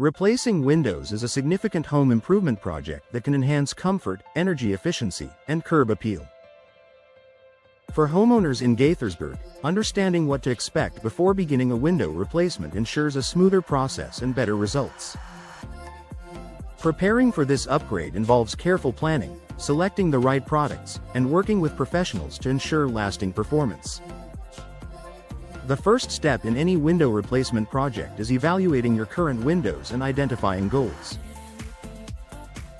Replacing windows is a significant home improvement project that can enhance comfort, energy efficiency, and curb appeal. For homeowners in Gaithersburg, understanding what to expect before beginning a window replacement ensures a smoother process and better results. Preparing for this upgrade involves careful planning, selecting the right products, and working with professionals to ensure lasting performance. The first step in any window replacement project is evaluating your current windows and identifying goals.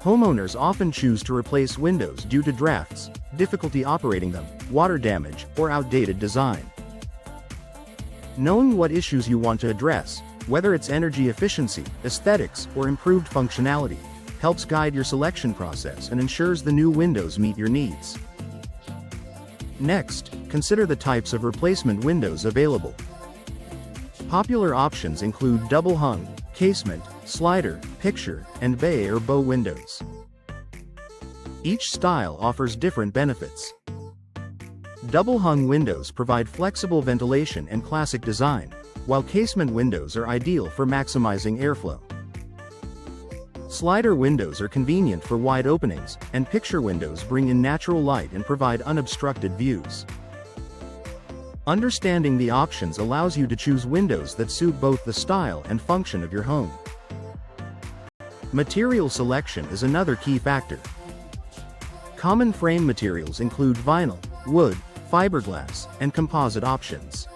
Homeowners often choose to replace windows due to drafts, difficulty operating them, water damage, or outdated design. Knowing what issues you want to address, whether it's energy efficiency, aesthetics, or improved functionality, helps guide your selection process and ensures the new windows meet your needs. Next, consider the types of replacement windows available. Popular options include double-hung, casement, slider, picture, and bay or bow windows. Each style offers different benefits. Double-hung windows provide flexible ventilation and classic design, while casement windows are ideal for maximizing airflow. Slider windows are convenient for wide openings, and picture windows bring in natural light and provide unobstructed views. Understanding the options allows you to choose windows that suit both the style and function of your home. Material selection is another key factor. Common frame materials include vinyl, wood, fiberglass, and composite options.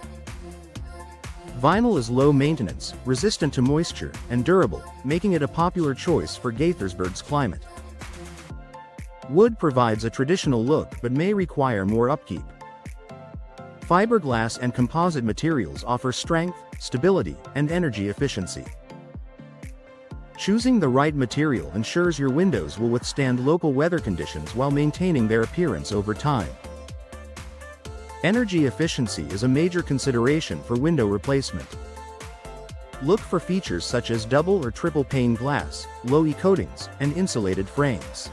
Vinyl is low maintenance, resistant to moisture, and durable, making it a popular choice for Gaithersburg's climate. Wood provides a traditional look but may require more upkeep. Fiberglass and composite materials offer strength, stability, and energy efficiency. Choosing the right material ensures your windows will withstand local weather conditions while maintaining their appearance over time. Energy efficiency is a major consideration for window replacement. Look for features such as double or triple pane glass, low-E coatings, and insulated frames.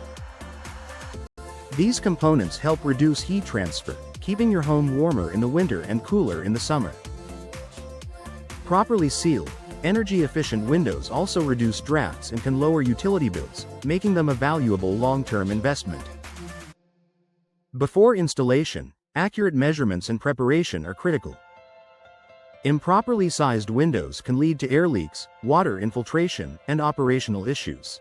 These components help reduce heat transfer, keeping your home warmer in the winter and cooler in the summer. Properly sealed, energy-efficient windows also reduce drafts and can lower utility bills, making them a valuable long-term investment. Before installation, accurate measurements and preparation are critical. Improperly sized windows can lead to air leaks, water infiltration, and operational issues.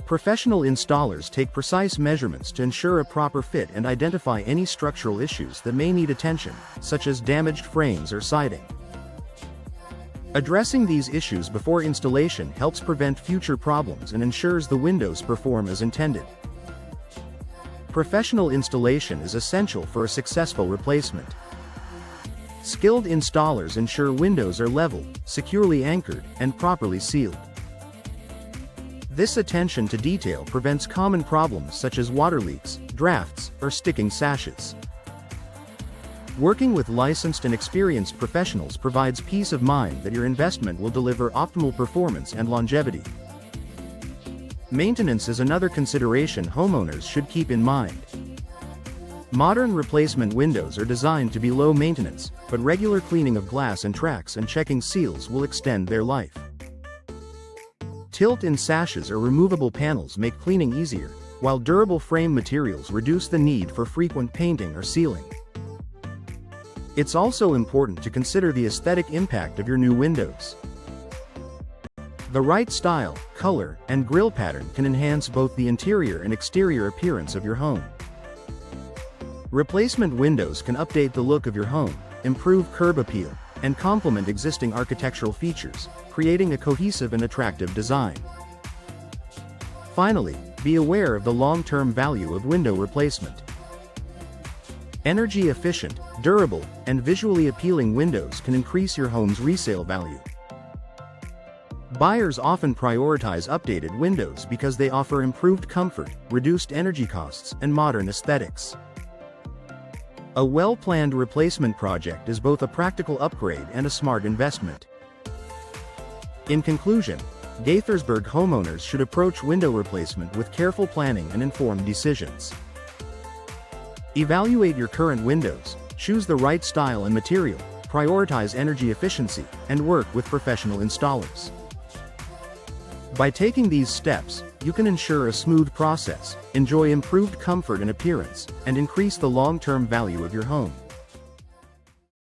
Professional installers take precise measurements to ensure a proper fit and identify any structural issues that may need attention, such as damaged frames or siding. Addressing these issues before installation helps prevent future problems and ensures the windows perform as intended. Professional installation is essential for a successful replacement. Skilled installers ensure windows are level, securely anchored, and properly sealed. This attention to detail prevents common problems such as water leaks, drafts, or sticking sashes. Working with licensed and experienced professionals provides peace of mind that your investment will deliver optimal performance and longevity. Maintenance is another consideration homeowners should keep in mind. Modern replacement windows are designed to be low maintenance, but regular cleaning of glass and tracks and checking seals will extend their life. Tilt-in sashes or removable panels make cleaning easier, while durable frame materials reduce the need for frequent painting or sealing. It's also important to consider the aesthetic impact of your new windows. The right style, color, and grille pattern can enhance both the interior and exterior appearance of your home. Replacement windows can update the look of your home, improve curb appeal, and complement existing architectural features, creating a cohesive and attractive design. Finally, be aware of the long-term value of window replacement. Energy efficient, durable, and visually appealing windows can increase your home's resale value. Buyers often prioritize updated windows because they offer improved comfort, reduced energy costs, and modern aesthetics. A well-planned replacement project is both a practical upgrade and a smart investment. In conclusion, Gaithersburg homeowners should approach window replacement with careful planning and informed decisions. Evaluate your current windows, choose the right style and material, prioritize energy efficiency, and work with professional installers. By taking these steps, you can ensure a smooth process, enjoy improved comfort and appearance, and increase the long-term value of your home.